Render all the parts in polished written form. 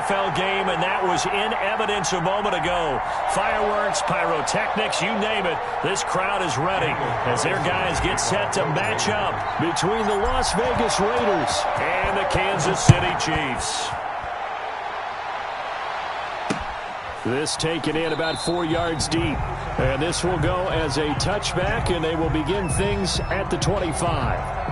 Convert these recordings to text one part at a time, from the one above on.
NFL game, and that was in evidence a moment ago. Fireworks, pyrotechnics, you name it. This crowd is ready as their guys get set to match up between the Las Vegas Raiders and the Kansas City Chiefs. This taken in about 4 yards deep. And this will go as a touchback, and they will begin things at the 25.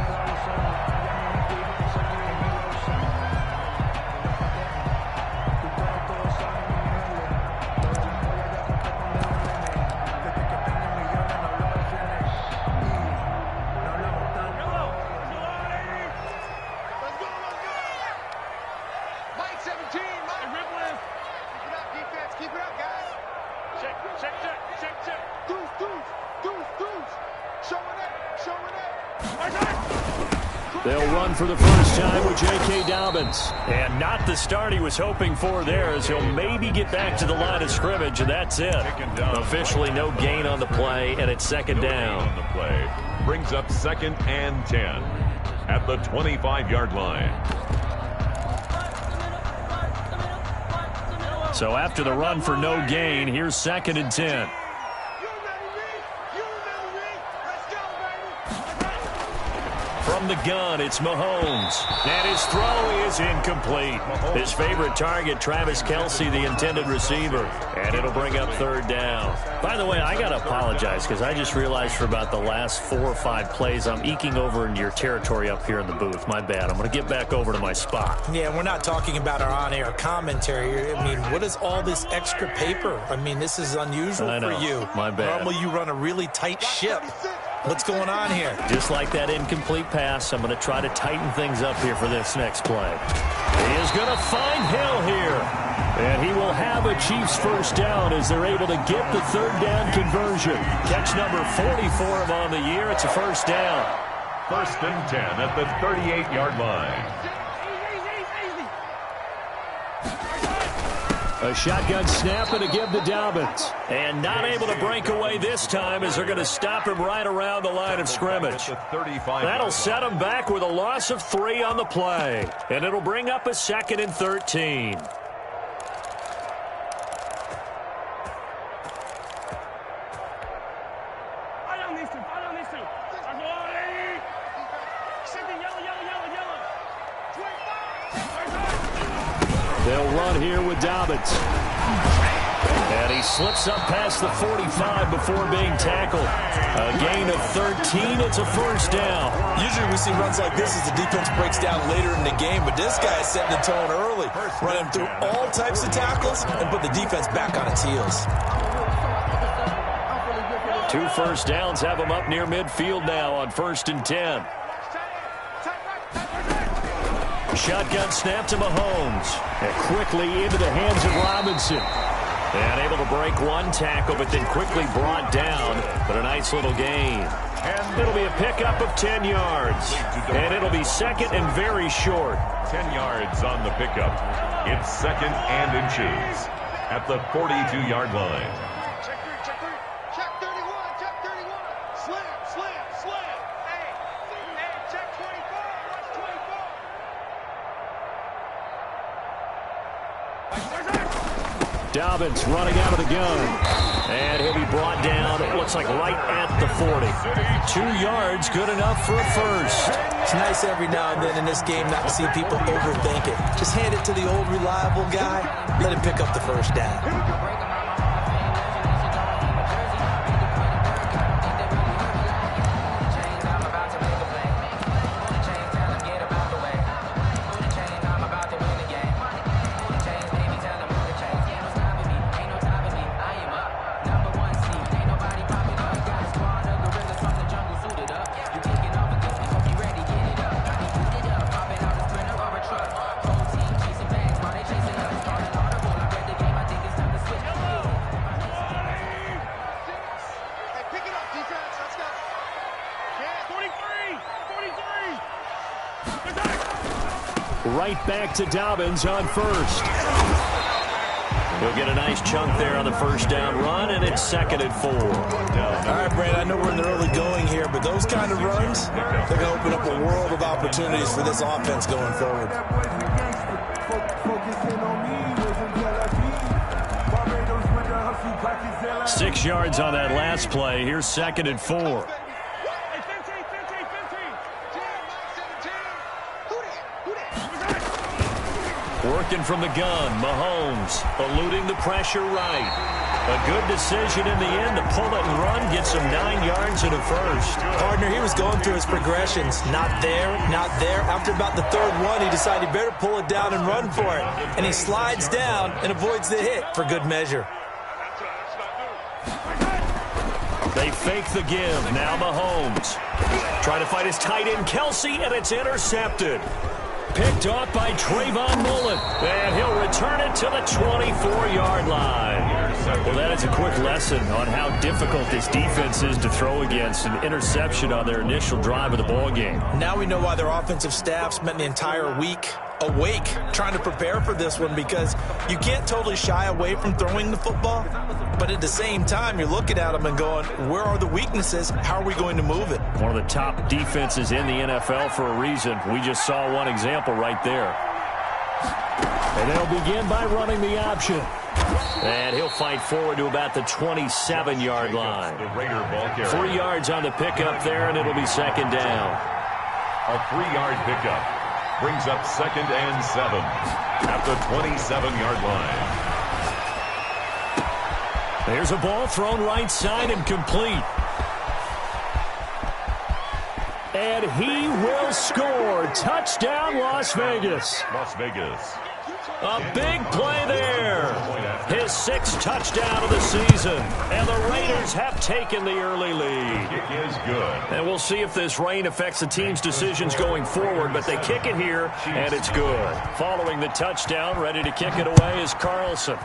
They'll run for the first time with J.K. Dobbins. And not the start he was hoping for there, as he'll maybe get back to the line of scrimmage, and that's it. Officially no gain on the play, and it's second down. On the play brings up 2nd and 10 at the 25-yard line. So after the run for no gain, here's 2nd and 10. From the gun, it's Mahomes. And his throw is incomplete. His favorite target, Travis Kelce, the intended receiver. And it'll bring up 3rd down. By the way, I got to apologize because I just realized for about the last 4 or 5 plays, I'm eking over into your territory up here in the booth. My bad. I'm going to get back over to my spot. Yeah, we're not talking about our on-air commentary. I mean, what is all this extra paper? I mean, this is unusual for you. My bad. Normally you run a really tight ship. What's going on here? Just like that incomplete pass, I'm going to try to tighten things up here for this next play. He is going to find Hill here. And he will have a Chiefs first down as they're able to get the 3rd down conversion. Catch number 44 on the year. It's a first down. 1st and 10 at the 38-yard line. A shotgun snap and a give to Dobbins. And not able to break away this time as they're going to stop him right around the line of scrimmage. That'll set him back with a loss of 3 on the play. And it'll bring up a 2nd and 13. They'll run here with Dobbins. And he slips up past the 45 before being tackled. A gain of 13. It's a first down. Usually we see runs like this as the defense breaks down later in the game, but this guy is setting the tone early, running through all types of tackles and put the defense back on its heels. 2 first downs have him up near midfield now on 1st and 10. Shotgun snap to Mahomes. And quickly into the hands of Robinson. And able to break 1 tackle, but then quickly brought down. But a nice little gain. And it'll be a pickup of 10 yards. And it'll be 2nd and very short. 10 yards on the pickup. It's 2nd and inches at the 42-yard line. Dobbins running out of the gun. And he'll be brought down, it looks like right at the 40. 2 yards, good enough for a first. It's nice every now and then in this game not to see people overthink it. Just hand it to the old reliable guy, let him pick up the first down. Right back to Dobbins on first. He'll get a nice chunk there on the first down run, and it's 2nd and 4. All right, Brad, I know we're in the early going here, but those kind of runs, they're going to open up a world of opportunities for this offense going forward. Focusing on me. 6 yards on that last play. Here's 2nd and 4. Working from the gun, Mahomes eluding the pressure right. A good decision in the end to pull it and run, get some 9 yards and a first. Partner, he was going through his progressions. Not there, not there. After about the 3rd one, he decided he better pull it down and run for it. And he slides down and avoids the hit for good measure. They fake the give. Now Mahomes. Trying to fight his tight end, Kelsey, and it's intercepted. Picked off by Trayvon Mullen. And he'll return it to the 24-yard line. Well, that is a quick lesson on how difficult this defense is to throw against. An interception on their initial drive of the ball game. Now we know why their offensive staff spent the entire week awake trying to prepare for this one, because you can't totally shy away from throwing the football. But at the same time, you're looking at them and going, where are the weaknesses? How are we going to move it? One of the top defenses in the NFL for a reason. We just saw one example right there. And they'll begin by running the option. And he'll fight forward to about the 27-yard line. 3 yards on the pickup there, and it'll be 2nd down. A 3-yard pickup brings up 2nd and 7 at the 27-yard line. There's a ball thrown right side and complete. And he will score. Touchdown, Las Vegas. Las Vegas. A big play there. His 6th touchdown of the season. And the Raiders have taken the early lead. Kick is good. And we'll see if this rain affects the team's decisions going forward. But they kick it here, and it's good. Following the touchdown, ready to kick it away is Carlson.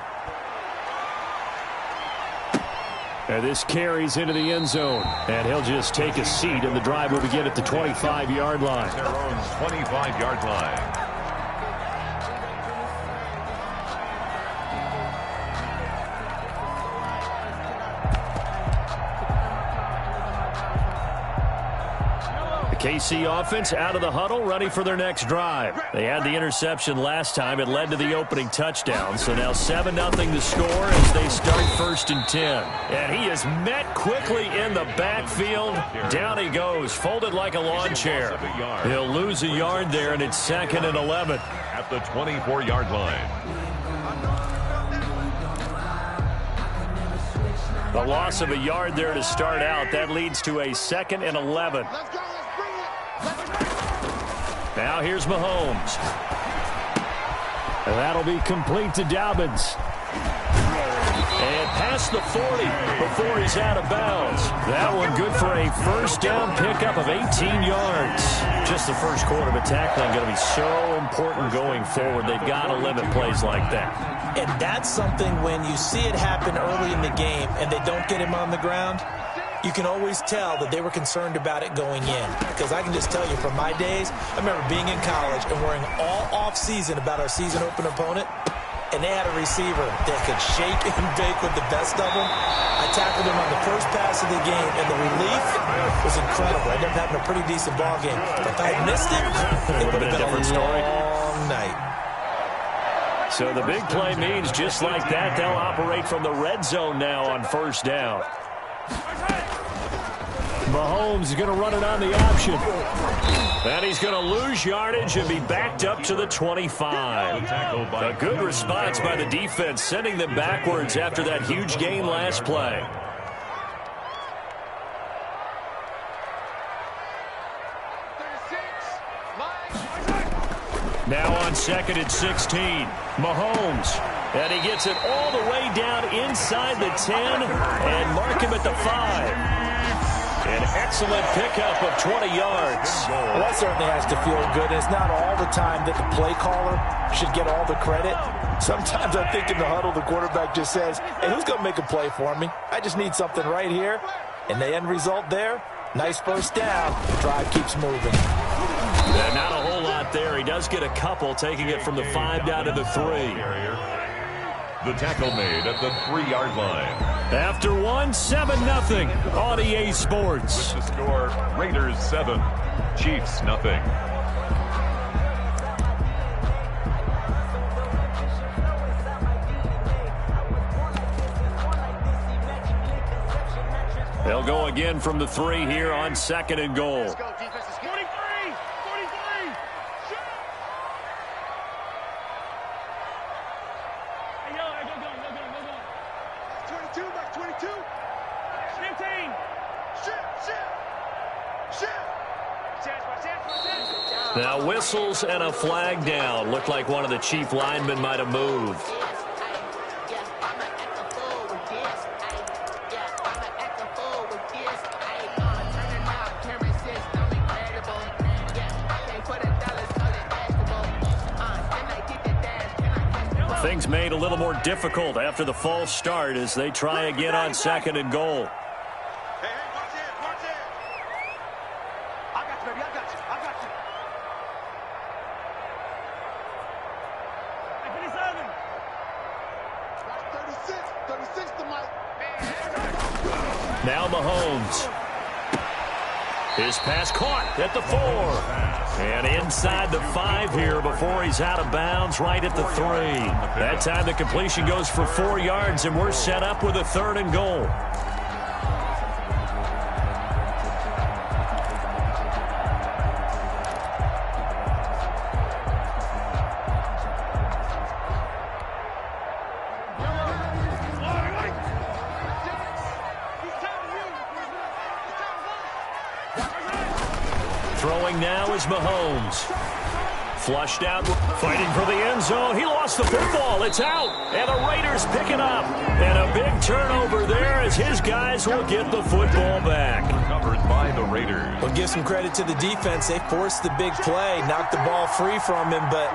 And this carries into the end zone. And he'll just take a seat, and the drive will begin at the 25-yard line. Their own 25-yard line. KC offense out of the huddle, ready for their next drive. They had the interception last time. It led to the opening touchdown. So now 7-0 the score as they start 1st and 10. And he is met quickly in the backfield. Down he goes, folded like a lawn chair. He'll lose a yard there, and it's 2nd and 11. At the 24-yard line. The loss of a yard there to start out. That leads to a 2nd and 11. Now here's Mahomes. And that'll be complete to Dobbins. And past the 40 before he's out of bounds. That one good for a 1st down pickup of 18 yards. Just the first quarter, but tackling going to be so important going forward. They've got to limit plays like that. And that's something when you see it happen early in the game and they don't get him on the ground, you can always tell that they were concerned about it going in. Because I can just tell you from my days, I remember being in college and worrying all off-season about our season open opponent, and they had a receiver that could shake and bake with the best of them. I tackled him on the first pass of the game, and the relief was incredible. I ended up having a pretty decent ball game. But if I had missed it, it would have been a long night. So the big play means just like that, they'll operate from the red zone now on 1st down. Mahomes is going to run it on the option. And he's going to lose yardage and be backed up to the 25. A good response by the defense, sending them backwards after that huge gain last play. Now on 2nd and 16, Mahomes. And he gets it all the way down inside the 10 and mark him at the 5. An excellent pickup of 20 yards. Well, that certainly has to feel good. It's not all the time that the play caller should get all the credit. Sometimes I think in the huddle, the quarterback just says, hey, who's going to make a play for me? I just need something right here. And the end result there, nice 1st down. The drive keeps moving. Yeah, not a whole lot there. He does get a couple, taking it from the 5 down to the 3. The tackle made at the 3-yard line. After 7-0 on EA Sports. With the score, Raiders 7, Chiefs nothing. They'll go again from the 3 here on 2nd and goal. Let's go, defense. Let's go. 43. Shoot. Hey, yo, go. 22, back 22. 15. Shoot. Now whistles and a flag down. Looked like one of the chief linemen might have moved. Things made a little more difficult after the false start as they try again on 2nd and goal. Hey, watch it. I got you, baby. I got you. Hey, 36 to Mike. Now Mahomes. His pass caught at the 4. And inside the 5 here before he's out of bounds right at the 3. That time the completion goes for 4 yards, and we're set up with a 3rd and goal. Throwing now is Mahomes. Flushed out, fighting for the end zone. He lost the football. It's out. And the Raiders pick it up. And a big turnover there as his guys will get the football back. Covered by the Raiders. Well, give some credit to the defense. They forced the big play, knocked the ball free from him, but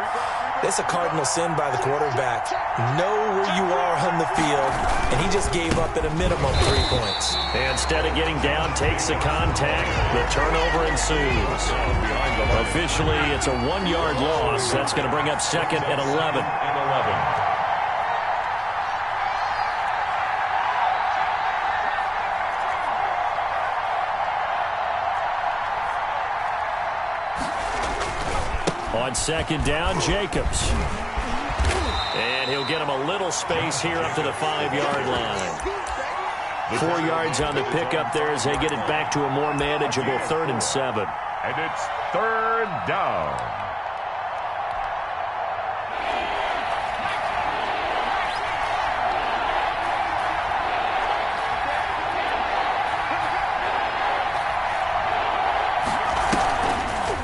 it's a cardinal sin by the quarterback. Know where you are on the field, and he just gave up at a minimum 3 points. And instead of getting down, takes the contact. The turnover ensues. Officially, it's a 1-yard loss. That's going to bring up 2nd and 11. On 2nd down, Jacobs. And he'll get him a little space here up to the 5-yard line. 4 yards on the pickup there as they get it back to a more manageable 3rd and 7. And it's 3rd down.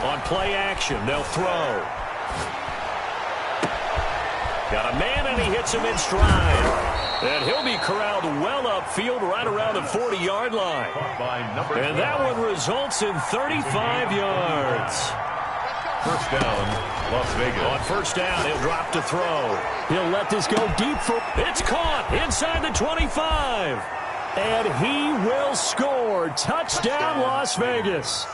On play action, they'll throw. Got a man, and he hits him in stride. And he'll be corralled well upfield right around the 40-yard line. And that one results in 35 yards. First down, Las Vegas. On 1st down, he'll drop to throw. He'll let this go deep for... It's caught inside the 25. And he will score. Touchdown, Las Vegas.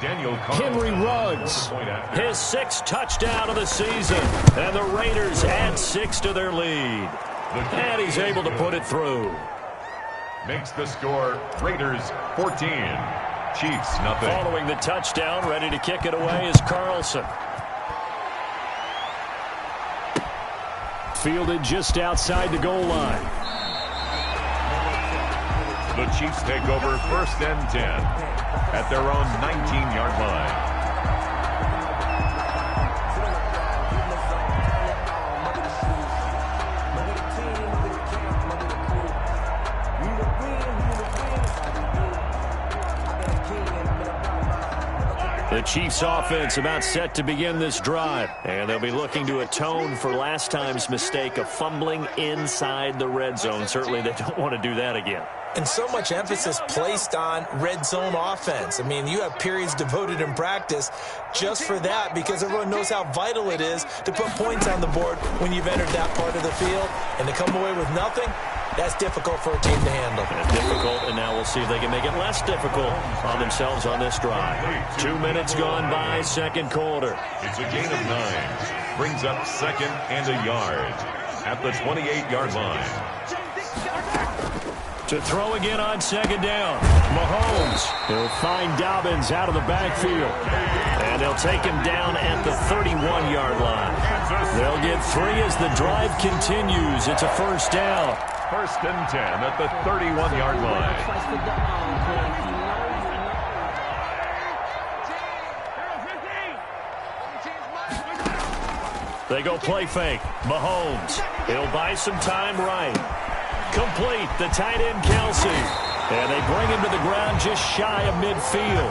Henry Ruggs, his 6th touchdown of the season. And the Raiders add 6 to their lead. And he's able to put it through. Makes the score Raiders 14, Chiefs nothing. Following the touchdown, ready to kick it away is Carlson. Fielded just outside the goal line. The Chiefs take over 1st and 10 at their own 19-yard line. The Chiefs offense about set to begin this drive. And they'll be looking to atone for last time's mistake of fumbling inside the red zone. Certainly they don't want to do that again. And so much emphasis placed on red zone offense. I mean, you have periods devoted in practice just for that because everyone knows how vital it is to put points on the board when you've entered that part of the field. And to come away with nothing, that's difficult for a team to handle. That's difficult, and now we'll see if they can make it less difficult on themselves on this drive. 2 minutes gone by, 2nd quarter. It's a gain of 9. Brings up 2nd and a yard at the 28-yard line. To throw again on 2nd down. Mahomes. He'll find Dobbins out of the backfield. And they'll take him down at the 31-yard line. They'll get 3 as the drive continues. It's a 1st down. First and 10 at the 31-yard line. They go play fake. Mahomes. He'll buy some time right. Complete. The tight end, Kelsey. And they bring him to the ground just shy of midfield.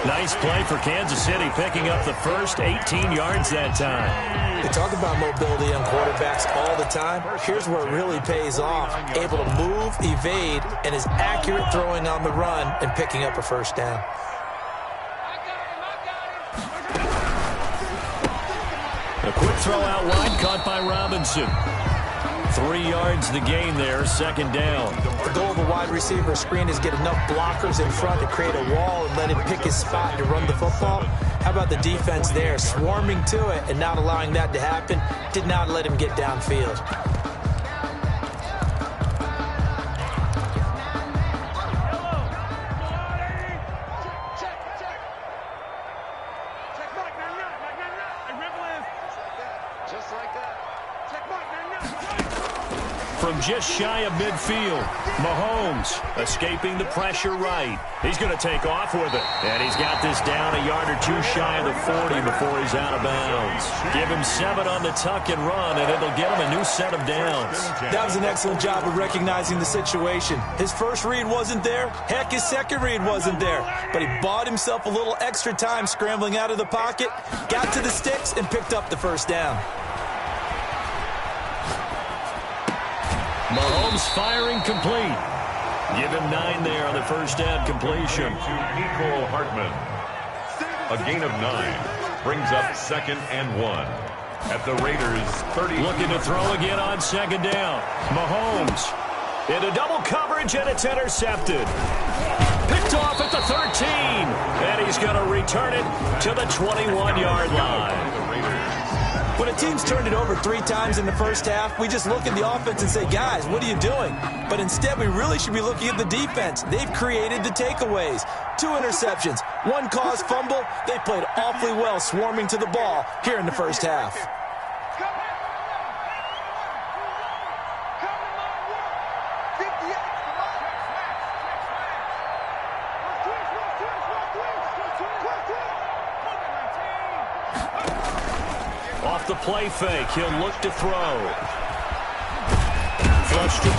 Nice play for Kansas City, picking up the first 18 yards that time. They talk about mobility on quarterbacks all the time. Here's where it really pays off. Able to move, evade, and is accurate throwing on the run and picking up a first down. A quick throw out wide, caught by Robinson. 3 yards the gain there, second down. The goal of a wide receiver screen is get enough blockers in front to create a wall and let him pick his spot to run the football. How about the defense there, swarming to it and not allowing that to happen? Did not let him get downfield. From just shy of midfield, Mahomes escaping the pressure right. He's going to take off with it. And he's got this down a yard or two shy of the 40 before he's out of bounds. Give him 7 on the tuck and run, and it'll get him a new set of downs. That was an excellent job of recognizing the situation. His first read wasn't there. Heck, his second read wasn't there. But he bought himself a little extra time scrambling out of the pocket, got to the sticks, and picked up the first down. Mahomes firing complete. Give him 9 there on the first down completion. To Nicole Hartman. A gain of 9 brings up second and 1 at the Raiders' 30. Looking to throw again on second down. Mahomes into double coverage, and it's intercepted. Picked off at the 13, and he's going to return it to the 21-yard line. When a team's turned it over 3 times in the first half, we just look at the offense and say, guys, what are you doing? But instead, we really should be looking at the defense. They've created the takeaways. 2 interceptions, 1 caused fumble. They played awfully well swarming to the ball here in the first half. Off the play fake, he'll look to throw.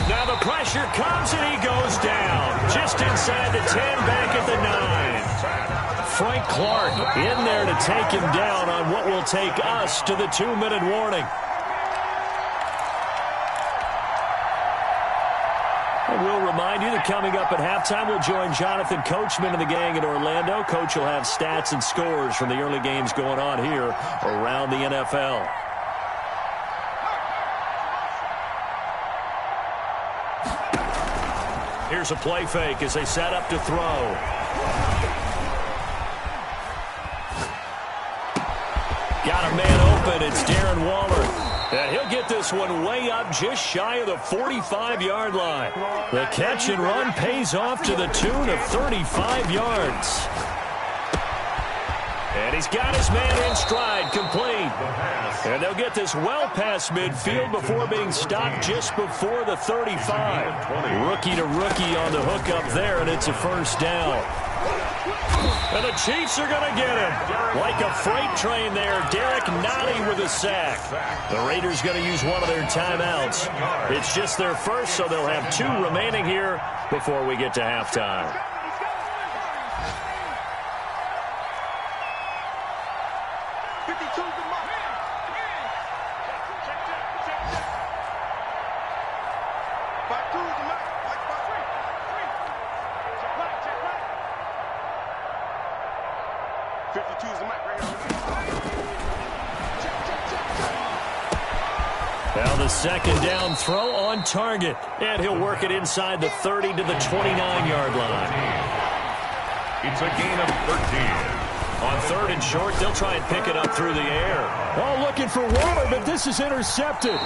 Now the pressure comes and he goes down. Just inside the 10, back at the 9. Frank Clark in there to take him down on what will take us to the 2-minute warning. And we'll remind you that coming up at halftime, we'll join Jonathan Coachman and the gang in Orlando. Coach will have stats and scores from the early games going on here around the NFL. Here's a play fake as they set up to throw. Got a man open. It's Darren Waller. And he'll get this one way up just shy of the 45-yard line. The catch and run pays off to the tune of 35 yards. And he's got his man in stride, complete. And they'll get this well past midfield before being stopped just before the 35. Rookie to rookie on the hook up there, and it's a first down. And the Chiefs are going to get him. Like a freight train there, Derek Nottie with a sack. The Raiders going to use one of their timeouts. It's just their first, so they'll have 2 remaining here before we get to halftime. Now the second down throw on target. And he'll work it inside the 30 to the 29-yard line. It's a gain of 13. On 3rd and short, they'll try and pick it up through the air. Oh, looking for Waller, but this is intercepted.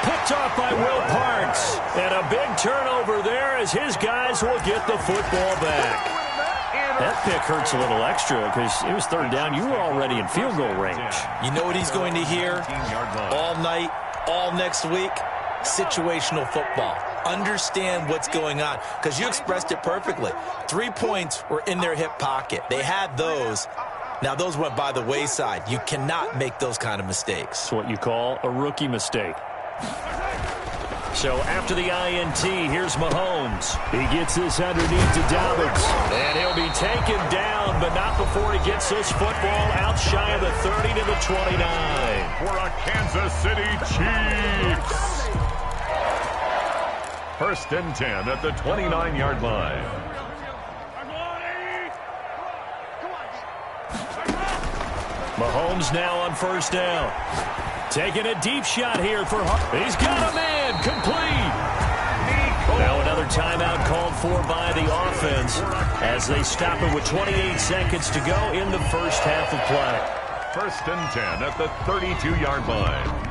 Picked off by Will Parks. And a big turnover there as his guys will get the football back. That pick hurts a little extra because it was 3rd down. You were already in field goal range. You know what he's going to hear all night, all next week? Situational football. understand what's going on, because you expressed it perfectly. 3 points were in their hip pocket. They had those. Now, those went by the wayside. You cannot make those kind of mistakes. It's what you call a rookie mistake. So after the INT, here's Mahomes. He gets this underneath to Dobbins. And he'll be taken down, but not before he gets this football out shy of the 30 to the 29. For a Kansas City Chiefs. First and 10 at the 29-yard line. Mahomes now on first down. Taking a deep shot here for Hart. He's got a man. Complete. Now another timeout called for by the offense as they stop it with 28 seconds to go in the first half of play. First and 10 at the 32-yard line.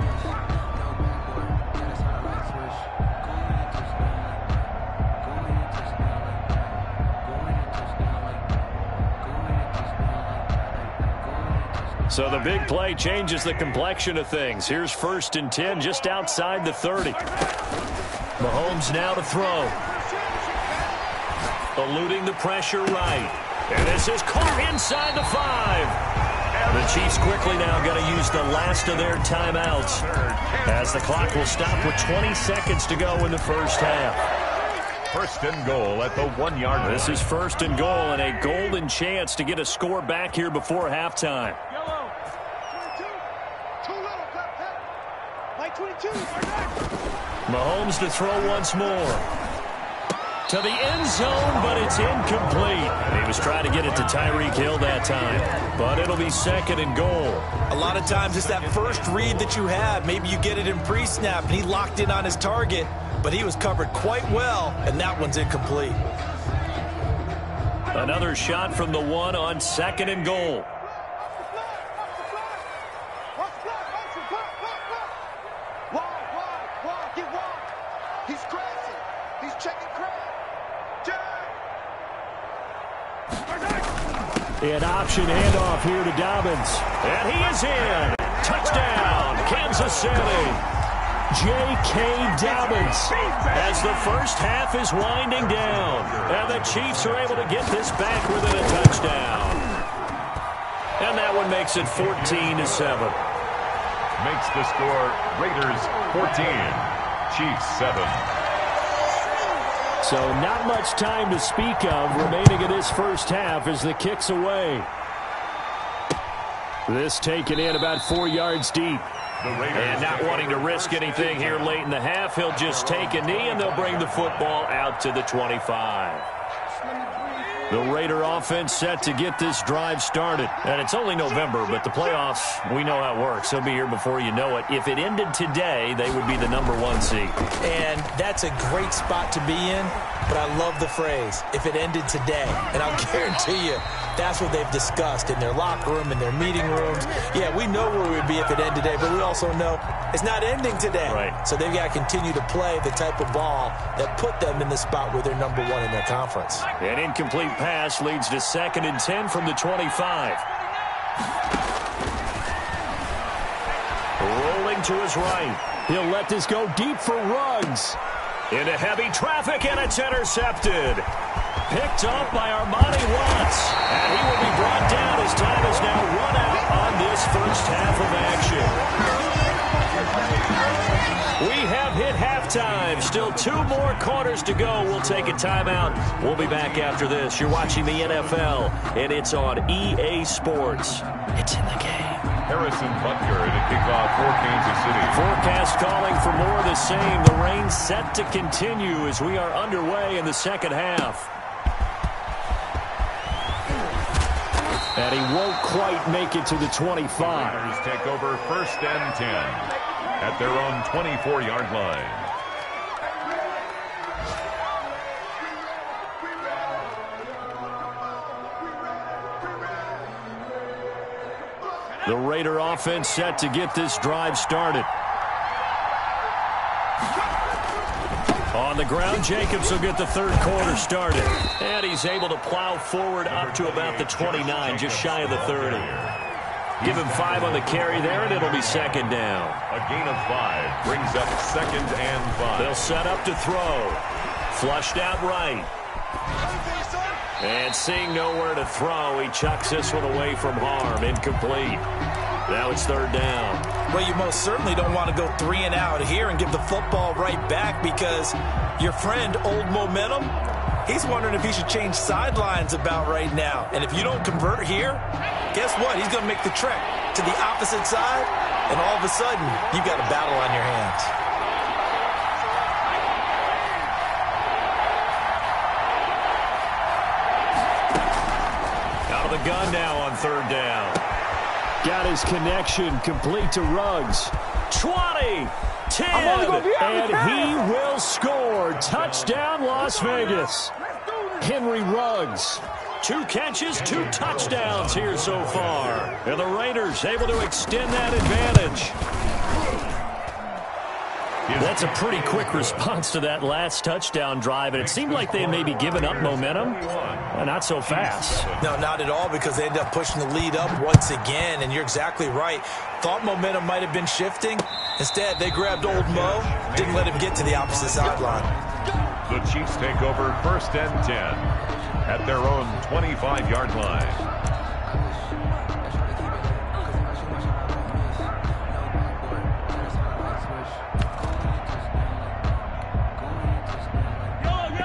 So the big play changes the complexion of things. Here's first and 10 just outside the 30. Mahomes now to throw. Eluding the pressure right. And this is caught inside the 5. The Chiefs quickly now going to use the last of their timeouts as the clock will stop with 20 seconds to go in the first half. First and goal at the 1-yard line. This is first and goal and a golden chance to get a score back here before halftime. Mahomes to throw once more. To the end zone, but it's incomplete. He was trying to get it to Tyreek Hill that time, but it'll be second and goal. A lot of times it's that first read that you have. Maybe you get it in pre-snap, and he locked in on his target, but he was covered quite well, and that one's incomplete. Another shot from the 1 on second and goal. An option handoff here to Dobbins. And he is in. Touchdown, Kansas City. J.K. Dobbins as the first half is winding down. And the Chiefs are able to get this back within a touchdown. And that one makes it 14-7. Makes the score Raiders 14, Chiefs 7. So not much time to speak of remaining in this first half as the kick's away. This taken in about 4 yards deep. And not wanting to risk anything here late in the half, he'll just take a knee and they'll bring the football out to the 25. The Raider offense set to get this drive started. And it's only November, but the playoffs, we know how it works. They'll be here before you know it. If it ended today, they would be the #1 seed. And that's a great spot to be in, but I love the phrase, if it ended today. And I'll guarantee you, that's what they've discussed in their locker room, in their meeting rooms. Yeah, we know where we'd be if it ended today, but we also know it's not ending today. Right. So they've got to continue to play the type of ball that put them in the spot where they're #1 in their conference. An incomplete pass leads to second and 10 from the 25. Rolling to his right. He'll let this go deep for Ruggs. Into heavy traffic, and it's intercepted. Picked up by Armani Watts. And he will be brought down as time is now run out on this first half of action. We have hit halftime. Still 2 more quarters to go. We'll take a timeout. We'll be back after this. You're watching the NFL, and it's on EA Sports. It's in the game. Harrison Butker to kick off for Kansas City. Forecast calling for more of the same. The rain set to continue as we are underway in the second half. And he won't quite make it to the 25. Raiders take over first and 10 at their own 24-yard line. The Raider offense set to get this drive started. On the ground, Jacobs will get the third quarter started. And he's able to plow forward up to about the 29, just shy of the 30. Give him 5 on the carry there, and it'll be second down. A gain of 5 brings up 2nd and 5. They'll set up to throw. Flushed out right. And seeing nowhere to throw, he chucks this one away from harm. Incomplete. Now it's 3rd down. Well, you most certainly don't want to go 3 and out here and give the football right back, because your friend, Old Momentum, he's wondering if he should change sidelines about right now. And if you don't convert here, guess what? He's going to make the trek to the opposite side, and all of a sudden, you've got a battle on your hands. Out of the gun now on 3rd down. Got his connection complete to Ruggs. 20, 10, and he will score. Touchdown, Las Vegas. Henry Ruggs. 2 catches, 2 touchdowns here so far. And the Raiders able to extend that advantage. That's a pretty quick response to that last touchdown drive, and it seemed like they had maybe given up momentum. Not so fast. No, not at all, because they ended up pushing the lead up once again, and you're exactly right. Thought momentum might have been shifting. Instead, they grabbed Old Mo, didn't let him get to the opposite sideline. The Chiefs take over 1st and 10 at their own 25-yard line.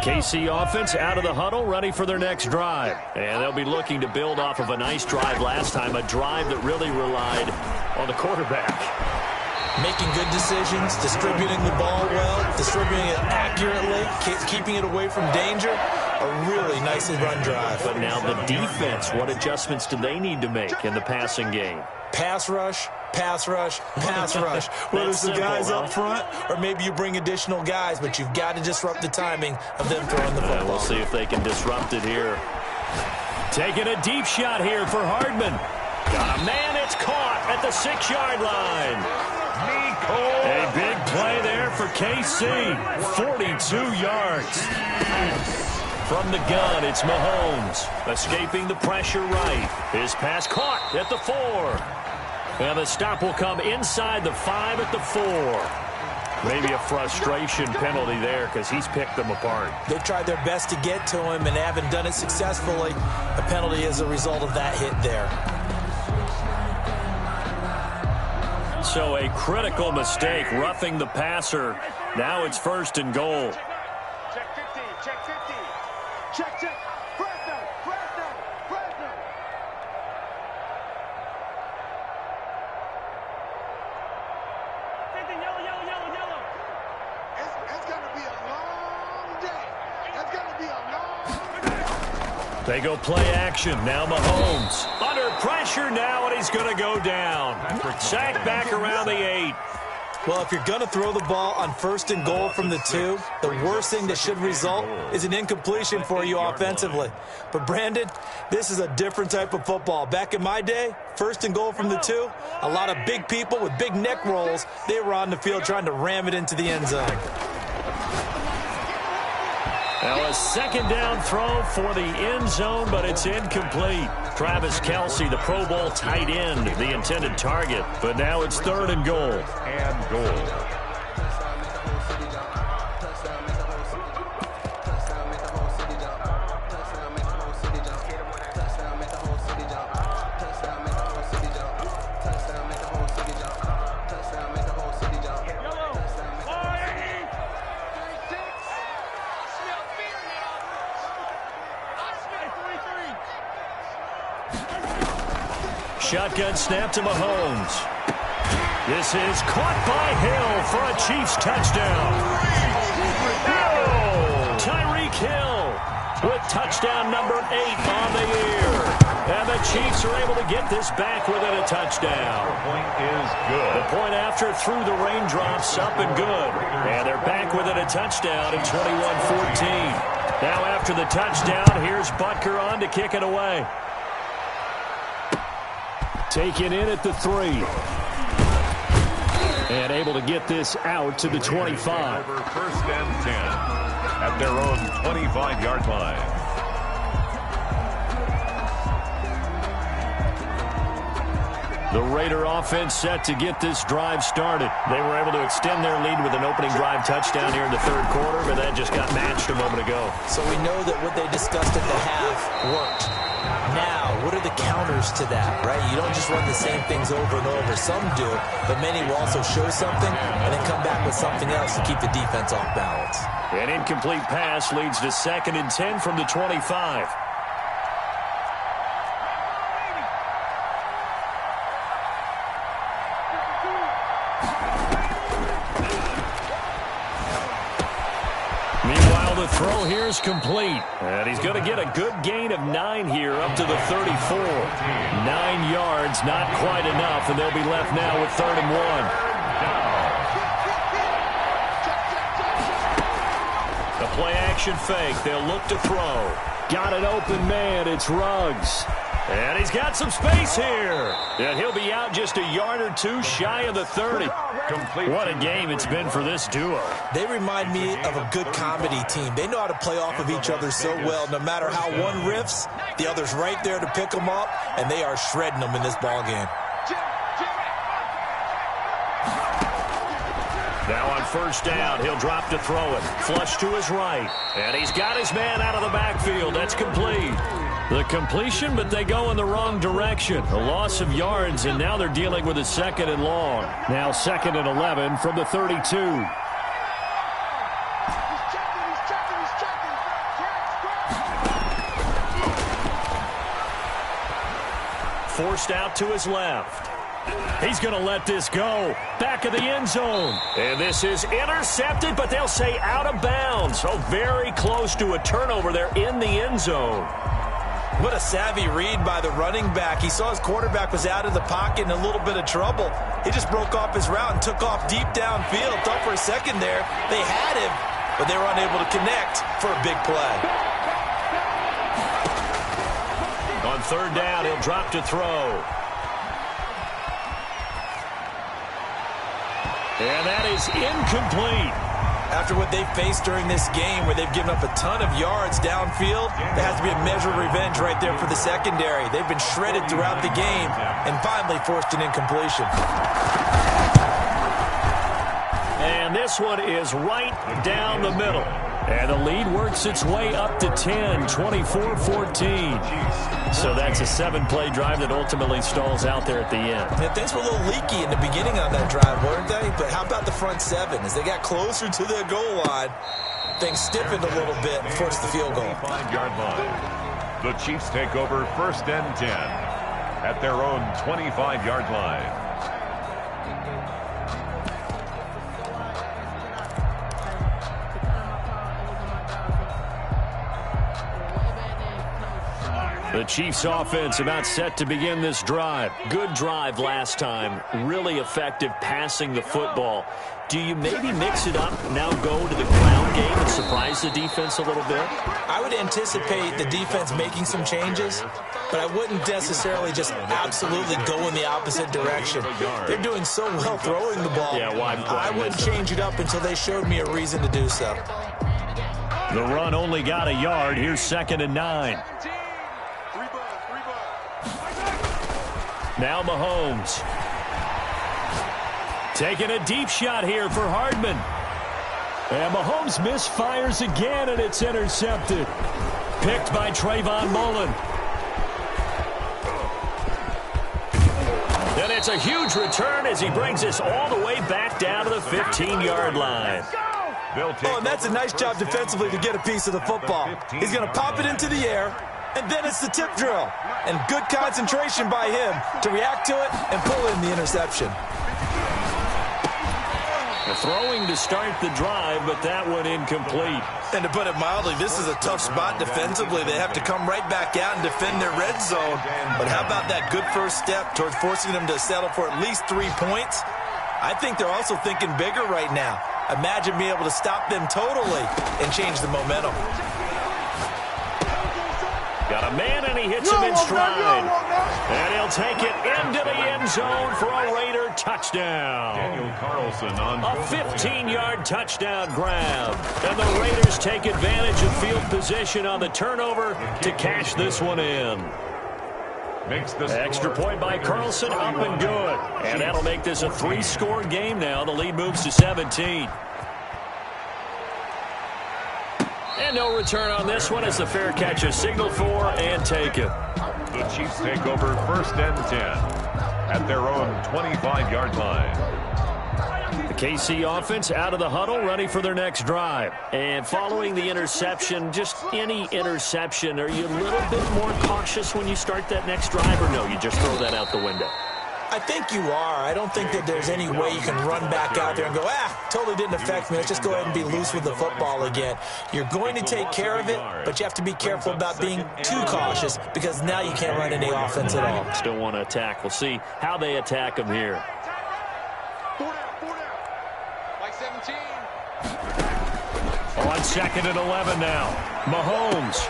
KC offense out of the huddle, ready for their next drive. And they'll be looking to build off of a nice drive last time, a drive that really relied on the quarterback. Making good decisions, distributing the ball well, distributing it accurately, keeping it away from danger. A really nicely run drive. But now the defense, what adjustments do they need to make in the passing game? Pass rush, pass rush, pass rush. Whether it's the guys up front or maybe you bring additional guys, but you've got to disrupt the timing of them throwing the football. We'll see if they can disrupt it here. Taking a deep shot here for Hardman. Got a man, it's caught at the 6-yard line. A big play there for KC. 42 yards. From the gun, it's Mahomes. Escaping the pressure right. His pass caught at the 4. And the stop will come inside the 5 at the 4. Maybe a frustration penalty there because he's picked them apart. They tried their best to get to him and haven't done it successfully. A penalty as a result of that hit there. So a critical mistake, roughing the passer. Now it's 1st and goal. Check 50, check 50. Check, check. Fresno, Fresno, Fresno. Yellow. It's going to be a long day. It's going to be a long day. They go play action. Now Mahomes. Under pressure now, and he's going to go down. Sacked back around the 8. Well, if you're going to throw the ball on 1st and goal from the 2, the worst thing that should result is an incompletion for you offensively. But, Brandon, this is a different type of football. Back in my day, 1st and goal from the 2, a lot of big people with big neck rolls, they were on the field trying to ram it into the end zone. Now a 2nd down throw for the end zone, but it's incomplete. Travis Kelce, the Pro Bowl tight end, the intended target. But now it's 3rd and goal. And goal. Shotgun snap to Mahomes. This is caught by Hill for a Chiefs touchdown. Oh, Tyreek Hill with touchdown number 8 on the year. And the Chiefs are able to get this back within a touchdown. The point is good. The point after through the raindrops, up and good. And they're back within a touchdown at 21-14. Now after the touchdown, here's Butker on to kick it away. Taken in at the 3. And able to get this out to the 25. Over 1st and 10 at their own 25-yard line. The Raider offense set to get this drive started. They were able to extend their lead with an opening drive touchdown here in the third quarter, but that just got matched a moment ago. So we know that what they discussed at the half worked. Now, what are the counters to that, right? You don't just run the same things over and over. Some do, but many will also show something and then come back with something else to keep the defense off balance. An incomplete pass leads to 2nd and 10 from the 25. The throw here is complete, and he's going to get a good gain of 9 here up to the 34. 9 yards, not quite enough, and they'll be left now with 3rd and 1. The play-action fake. They'll look to throw. Got an open man. It's Ruggs. And he's got some space here. And he'll be out just a yard or two shy of the 30. What a game it's been for this duo. They remind me of a good comedy team. They know how to play off of each other so well. No matter how one riffs, the other's right there to pick them up, and they are shredding them in this ball game. Now on 1st down, he'll drop to throw it. Flush to his right. And he's got his man out of the backfield. That's complete. The completion, but they go in the wrong direction. A loss of yards, and now they're dealing with a 2nd and long. Now 2nd and 11 from the 32. Forced out to his left. He's going to let this go. Back of the end zone. And this is intercepted, but they'll say out of bounds. So very close to a turnover there in the end zone. What a savvy read by the running back. He saw his quarterback was out of the pocket in a little bit of trouble. He just broke off his route and took off deep downfield. Thought for a second there they had him, but they were unable to connect for a big play. On 3rd down, he'll drop to throw. And that is incomplete. After what they've faced during this game where they've given up a ton of yards downfield, there has to be a measure of revenge right there for the secondary. They've been shredded throughout the game and finally forced an incompletion. And this one is right down the middle. And the lead works its way up to 10, 24-14. So that's a 7-play drive that ultimately stalls out there at the end. And things were a little leaky in the beginning on that drive, weren't they? But how about the front 7? As they got closer to the goal line, things stiffened a little bit and forced the field goal. 5-yard line. The Chiefs take over 1st and 10 at their own 25-yard line. The Chiefs offense about set to begin this drive. Good drive last time. Really effective passing the football. Do you maybe mix it up, now go to the ground game and surprise the defense a little bit? I would anticipate the defense making some changes, but I wouldn't necessarily just absolutely go in the opposite direction. They're doing so well throwing the ball. Yeah, why I wouldn't change it up until they showed me a reason to do so. The run only got a yard. Here's 2nd and 9. Now Mahomes. Taking a deep shot here for Hardman. And Mahomes misfires again, and it's intercepted. Picked by Trayvon Mullen. And it's a huge return as he brings us all the way back down to the 15-yard line. Oh, and that's a nice job defensively to get a piece of the football. He's going to pop it into the air, and then it's the tip drill. And good concentration by him to react to it and pull in the interception. The throwing to start the drive, but that one incomplete. And to put it mildly, this is a tough spot defensively. They have to come right back out and defend their red zone. But how about that good first step towards forcing them to settle for at least 3 points? I think they're also thinking bigger right now. Imagine being able to stop them totally and change the momentum. Got a man, and he hits him in stride. And he'll take it into the end zone for a Raider touchdown. Daniel Carlson on a 15-yard touchdown grab. And the Raiders take advantage of field position on the turnover to cash this one in. makes the Extra score. point by Carlson, up and good. And that'll make this a 3-score game now. The lead moves to 17. And no return on this one as the fair catch is signaled for and taken. The Chiefs take over 1st and 10 at their own 25-yard line. The KC offense out of the huddle, ready for their next drive. And following the interception, just any interception, are you a little bit more cautious when you start that next drive, or no, you just throw that out the window? I think you are. I don't think that there's any way you can run back out there and go, totally didn't affect me. Let's just go ahead and be loose with the football again. You're going to take care of it, but you have to be careful about being too cautious because now you can't run any offense at all. Still want to attack. We'll see how they attack them here. 4 down. Like 17. On 2nd and 11 now. Mahomes.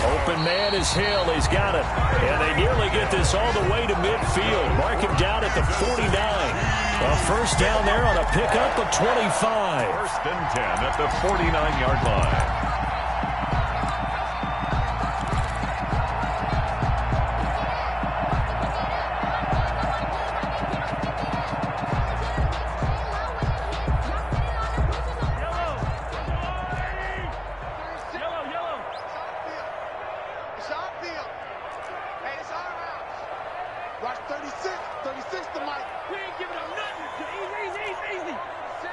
Open man is Hill. He's got it. And they nearly get this all the way to midfield. Mark him down at the 49. A first down there on a pickup of 25. 1st and 10 at the 49-yard line. Watch 36 to Mike. We ain't giving up nothing. Easy. 6.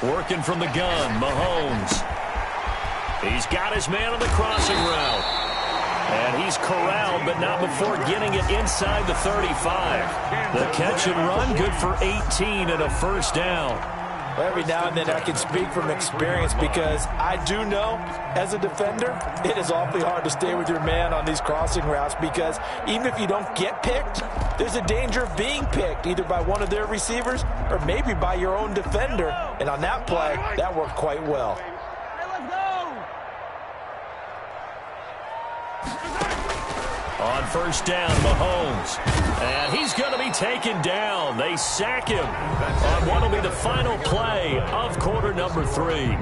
Working from the gun, Mahomes. He's got his man on the crossing route. And he's corralled, but not before getting it inside the 35. The catch and run, good for 18 and a first down. Well, every now and then I can speak from experience because I do know, as a defender, it is awfully hard to stay with your man on these crossing routes because even if you don't get picked, there's a danger of being picked either by one of their receivers or maybe by your own defender. And on that play, that worked quite well. On first down, Mahomes. And he's going to be taken down. They sack him on what will be the final play of quarter number 3.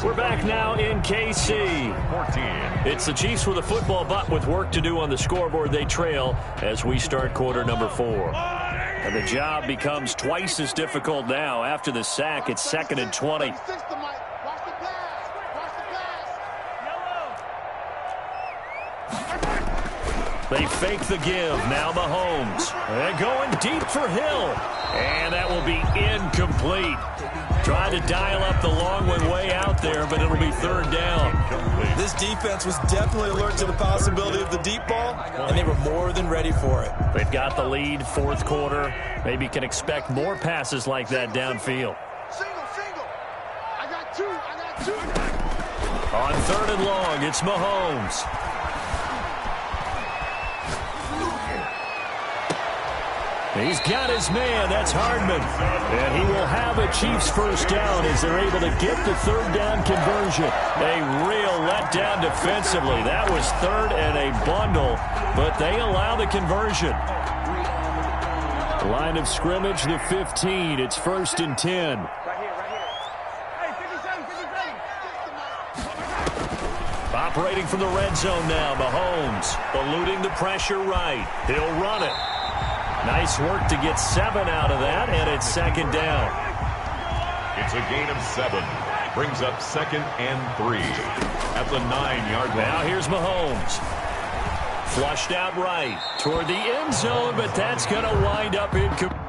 We're back now in KC. 14. It's the Chiefs with a football, but with work to do on the scoreboard, they trail as we start quarter number 4. And the job becomes twice as difficult now. After the sack, it's 2nd and 20. 36 to Mike. Watch the pass. They fake the give. Now Mahomes. They're going deep for Hill. And that will be incomplete. Trying to dial up the long one way out there, but it'll be 3rd down. This defense was definitely alert to the possibility of the deep ball, and they were more than ready for it. They've got the lead, 4th quarter. Maybe can expect more passes like that downfield. Single. I got two. On 3rd and long, it's Mahomes. He's got his man. That's Hardman. And he will have a Chiefs first down as they're able to get the 3rd down conversion. A real letdown defensively. That was 3rd and a bundle, but they allow the conversion. Line of scrimmage, the 15. It's 1st and 10. Operating from the red zone now, Mahomes. Eluding the pressure right. He'll run it. Nice work to get 7 out of that, and it's 2nd down. It's a gain of 7. Brings up 2nd and 3 at the 9-yard line. Now here's Mahomes. Flushed out right toward the end zone, but that's going to wind up incomplete.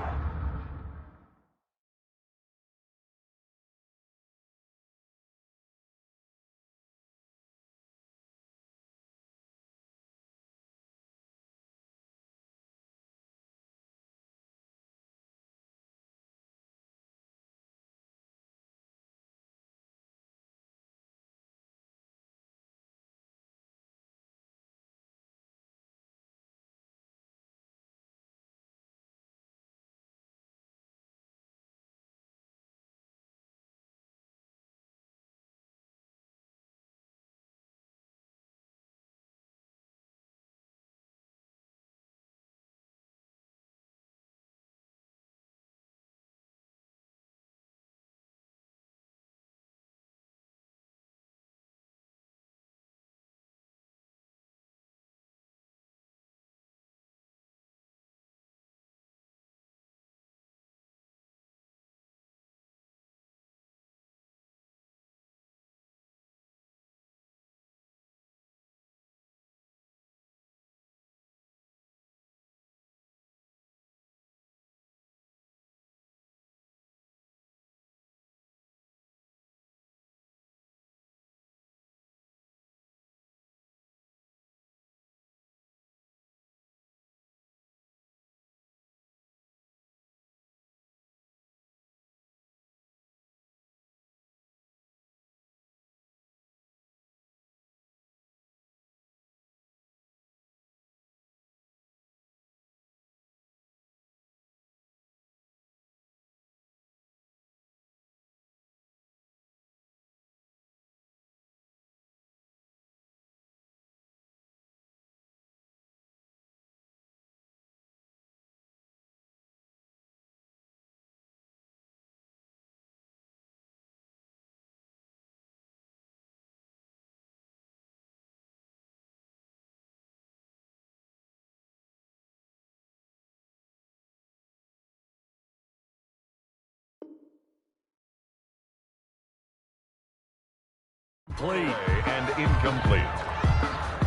incomplete. And incomplete.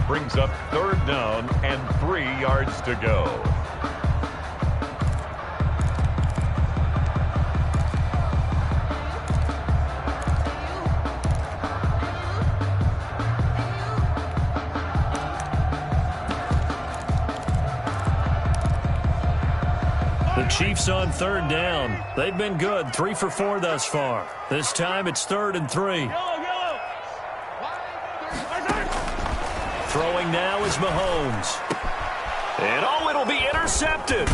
Brings up third down and 3 yards to go. The Chiefs on third down. They've been good, 3 for 4 thus far. This time it's 3rd and 3. Throwing now is Mahomes. And oh, it'll be intercepted.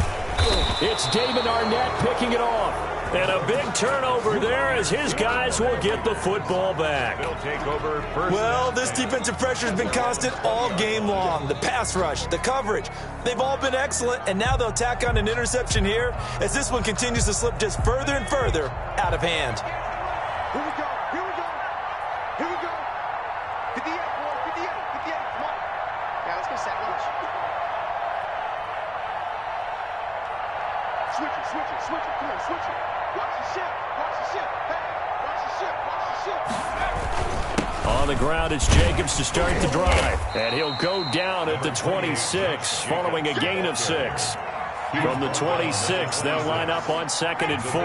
It's David Arnett picking it off. And a big turnover there as his guys will get the football back. He'll take over first. Well, this defensive pressure has been constant all game long. The pass rush, the coverage, they've all been excellent, and now they'll tack on an interception here as this one continues to slip just further and further out of hand. Here we go. Here we go. Here we go. 58, boy. 58. 58. Come on. Yeah, let's go set lunch. Switch it. Switch it. Switch it. Come on, switch it. Watch the ship. Watch the ship. Hey, watch the ship. Watch the ship. On the ground, it's Jacobs to start the drive. And he'll go down at the 26, following a gain of 6. From the 26, they'll line up on 2nd and 4.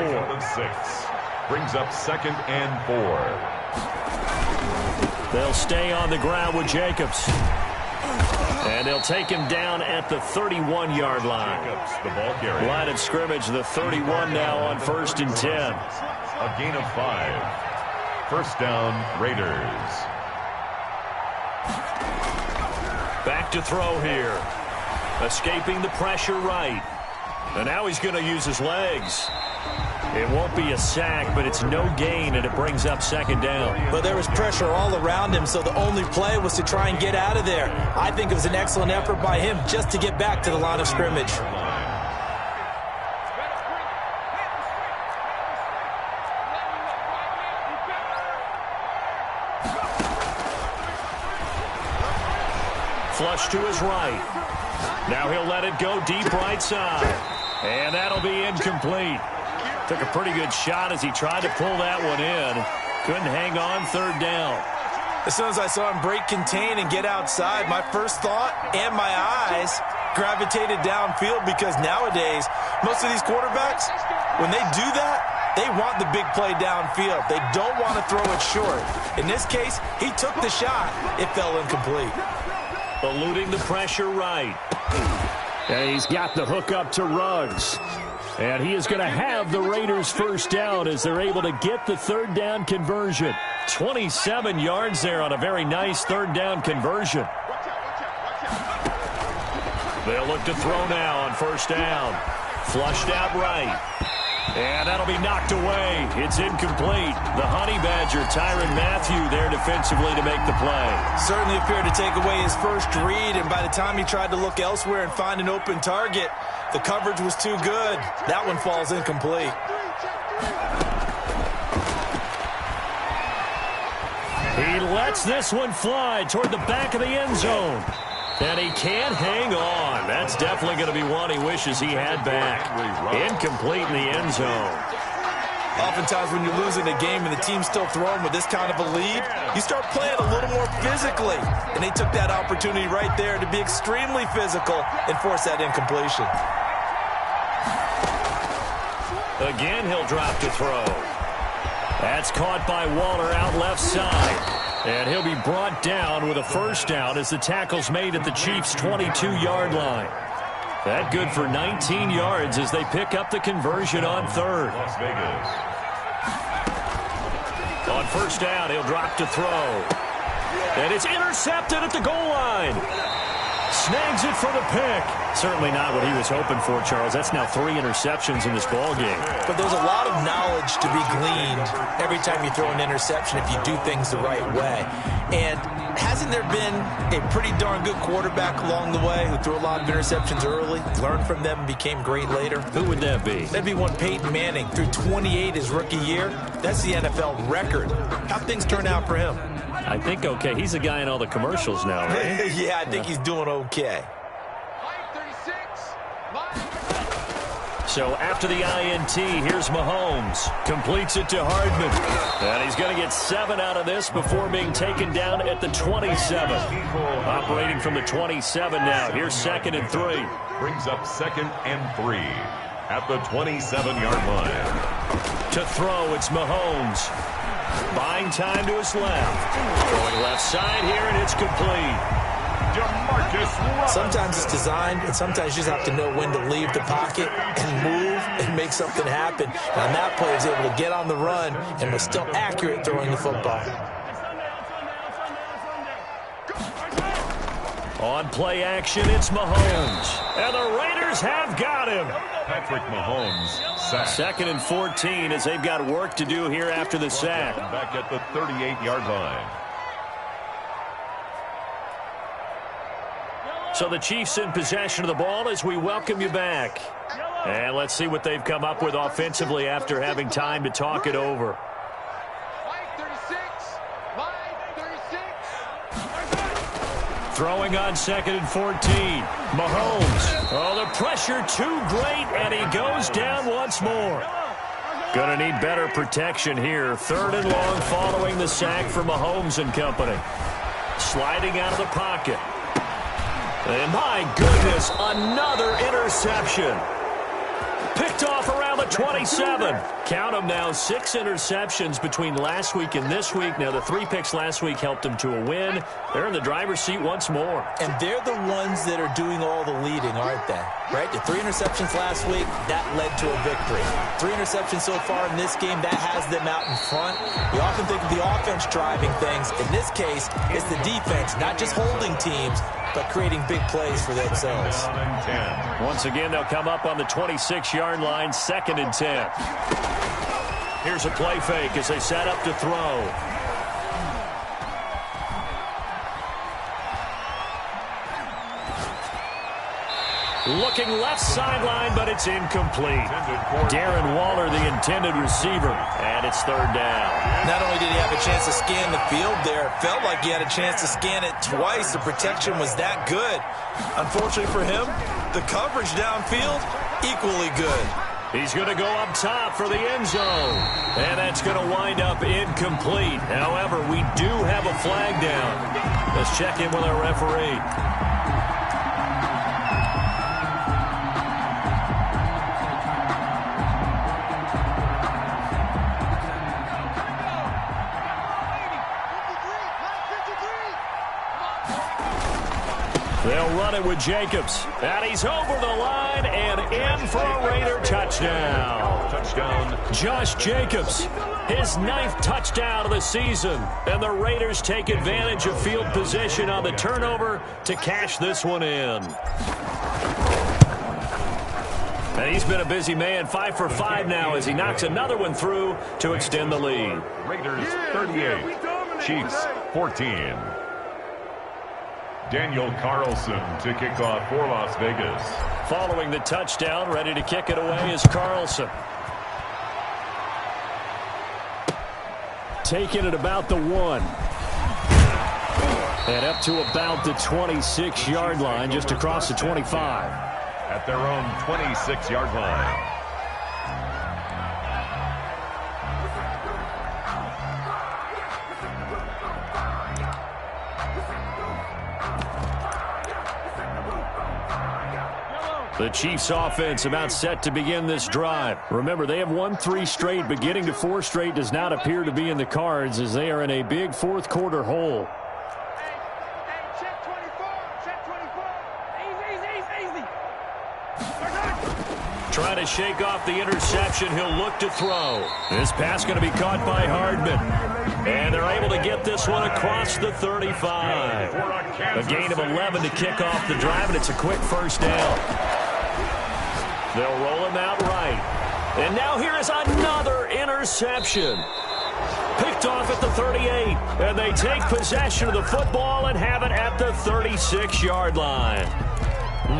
Brings up 2nd and 4. They'll stay on the ground with Jacobs. And they'll take him down at the 31-yard line. Jacobs, the ball carrier. Line of scrimmage, the 31 now on 1st and 10. A gain of 5. First down, Raiders. Back to throw here. Escaping the pressure right. And now he's going to use his legs. It won't be a sack, but it's no gain, and it brings up 2nd down. But there was pressure all around him, so the only play was to try and get out of there. I think it was an excellent effort by him just to get back to the line of scrimmage. Flush to his right. Now he'll let it go deep right side. And that'll be incomplete. Took a pretty good shot as he tried to pull that one in. Couldn't hang on 3rd down. As soon as I saw him break contain and get outside, my first thought and my eyes gravitated downfield because nowadays, most of these quarterbacks, when they do that, they want the big play downfield. They don't want to throw it short. In this case, he took the shot. It fell incomplete. Eluding the pressure right. And he's got the hook up to Ruggs. And he is going to have the Raiders first down as they're able to get the 3rd down conversion. 27 yards there on a very nice 3rd down conversion. They'll look to throw now on 1st down. Flushed out right. And that'll be knocked away. It's incomplete. The Honey Badger, Tyrann Mathieu, there defensively to make the play. Certainly appeared to take away his first read, and by the time he tried to look elsewhere and find an open target, the coverage was too good. That one falls incomplete. He lets this one fly toward the back of the end zone. And he can't hang on. That's definitely going to be one he wishes he had back. Incomplete in the end zone. Oftentimes when you're losing a game and the team's still throwing with this kind of a lead, you start playing a little more physically. And they took that opportunity right there to be extremely physical and force that incompletion. Again, he'll drop to throw. That's caught by Waller out left side. And he'll be brought down with a first down as the tackle's made at the Chiefs' 22-yard line. That good for 19 yards as they pick up the conversion on 3rd. Las Vegas. On 1st down, he'll drop to throw. And it's intercepted at the goal line. Snags it for the pick. Certainly not what he was hoping for, Charles. That's now 3 interceptions in this ball game. But there's a lot of knowledge to be gleaned every time you throw an interception if you do things the right way. And hasn't there been a pretty darn good quarterback along the way who threw a lot of interceptions early, learned from them, and became great later? Who would that be? That'd be one Peyton Manning. Threw 28 his rookie year. That's the NFL record. How'd things turn out for him? I think okay. He's the guy in all the commercials now, right? Yeah, I think he's doing okay. So after the INT, here's Mahomes. Completes it to Hardman. And he's going to get 7 out of this before being taken down at the 27. Operating from the 27 now. Here's 2nd and 3. Brings up 2nd and 3 at the 27-yard line. To throw, it's Mahomes. Buying time to his left. Going left side here, and it's complete. Sometimes it's designed, and sometimes you just have to know when to leave the pocket and move and make something happen. And on that play, he was able to get on the run and was still accurate throwing the football. On play action, it's Mahomes. And the Raiders have got him. Patrick Mahomes sacked. 2nd and 14 as they've got work to do here after the sack. Back at the 38-yard line. So the Chiefs in possession of the ball as we welcome you back. And let's see what they've come up with offensively after having time to talk it over. 5-36. Throwing on 2nd and 14. Mahomes. Oh, the pressure too great, and he goes down once more. Gonna need better protection here. 3rd and long following the sack for Mahomes and company. Sliding out of the pocket. And my goodness, another interception. Picked off around the 27. Count them now, 6 interceptions between last week and this week. Now, the 3 picks last week helped them to a win. They're in the driver's seat once more. And they're the ones that are doing all the leading, aren't they? Right? The 3 interceptions last week, that led to a victory. 3 interceptions so far in this game, that has them out in front. We often think of the offense driving things. In this case, it's the defense, not just holding teams, but creating big plays for themselves. Once again, they'll come up on the 26-yard line, 2nd and 10. Here's a play fake as they set up to throw. Looking left sideline, but it's incomplete. Darren Waller, the intended receiver, and it's 3rd down. Not only did he have a chance to scan the field there, it felt like he had a chance to scan it twice. The protection was that good. Unfortunately for him, the coverage downfield, equally good. He's going to go up top for the end zone, and that's going to wind up incomplete. However, we do have a flag down. Let's check in with our referee. They'll run it with Jacobs. And he's over the line and in for a Raider touchdown. Touchdown. Josh Jacobs, his 9th touchdown of the season. And the Raiders take advantage of field position on the turnover to cash this one in. And he's been a busy man, 5 for 5 now as he knocks another one through to extend the lead. Raiders 38, Chiefs 14. Daniel Carlson to kick off for Las Vegas. Following the touchdown, ready to kick it away is Carlson. Taking it about the 1. And up to about the 26-yard line, just across the 25. At their own 26-yard line. The Chiefs offense about set to begin this drive. Remember, they have won 3 straight, but getting to 4 straight does not appear to be in the cards as they are in a big 4th quarter hole. Check 24. Check 24. Easy. Trying to shake off the interception. He'll look to throw. This pass going to be caught by Hardman. And they're able to get this one across the 35. A gain of 11 to kick off the drive, and it's a quick 1st down. They'll roll him out right. And now here is another interception. Picked off at the 38. And they take possession of the football and have it at the 36-yard line.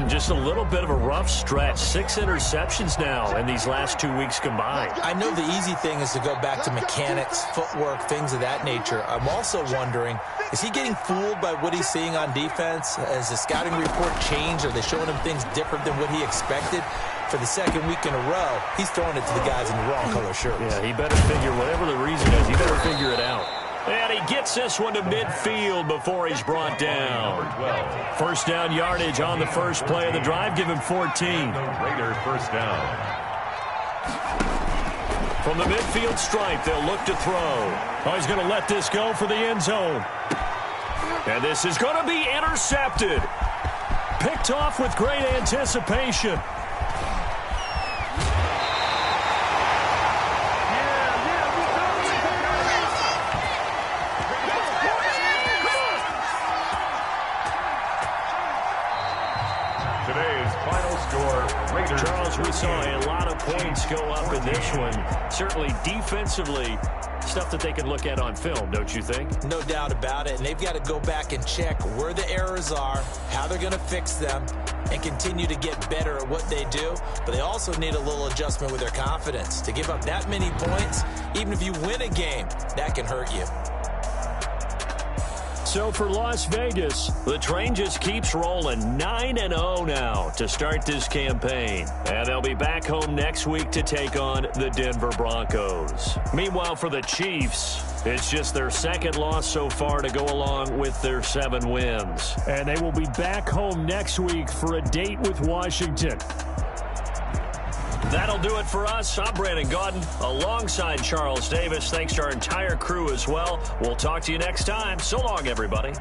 Just a little bit of a rough stretch. 6 interceptions now in these last 2 weeks combined. I know the easy thing is to go back to mechanics, footwork, things of that nature. I'm also wondering, is he getting fooled by what he's seeing on defense? Has the scouting report changed? Are they showing him things different than what he expected? for the second week in a row, he's throwing it to the guys in the wrong color shirts. Yeah, he better figure, whatever the reason is, he better figure it out. And he gets this one to midfield before he's brought down. First down yardage on the first play of the drive. Give him 14. Raider first down. From the midfield stripe, they'll look to throw. Oh, he's going to let this go for the end zone. And this is going to be intercepted. Picked off with great anticipation. Today's final score, Raiders. Charles, we saw a lot of points go up in this one. Certainly defensively, stuff that they can look at on film, don't you think? No doubt about it. And they've got to go back and check where the errors are, how they're going to fix them, and continue to get better at what they do. But they also need a little adjustment with their confidence. To give up that many points, even if you win a game, that can hurt you. So for Las Vegas, the train just keeps rolling 9-0 now to start this campaign. And they'll be back home next week to take on the Denver Broncos. Meanwhile, for the Chiefs, it's just their second loss so far to go along with their 7 wins. And they will be back home next week for a date with Washington. That'll do it for us. I'm Brandon Gaudin alongside Charles Davis. Thanks to our entire crew as well. We'll talk to you next time. So long, everybody.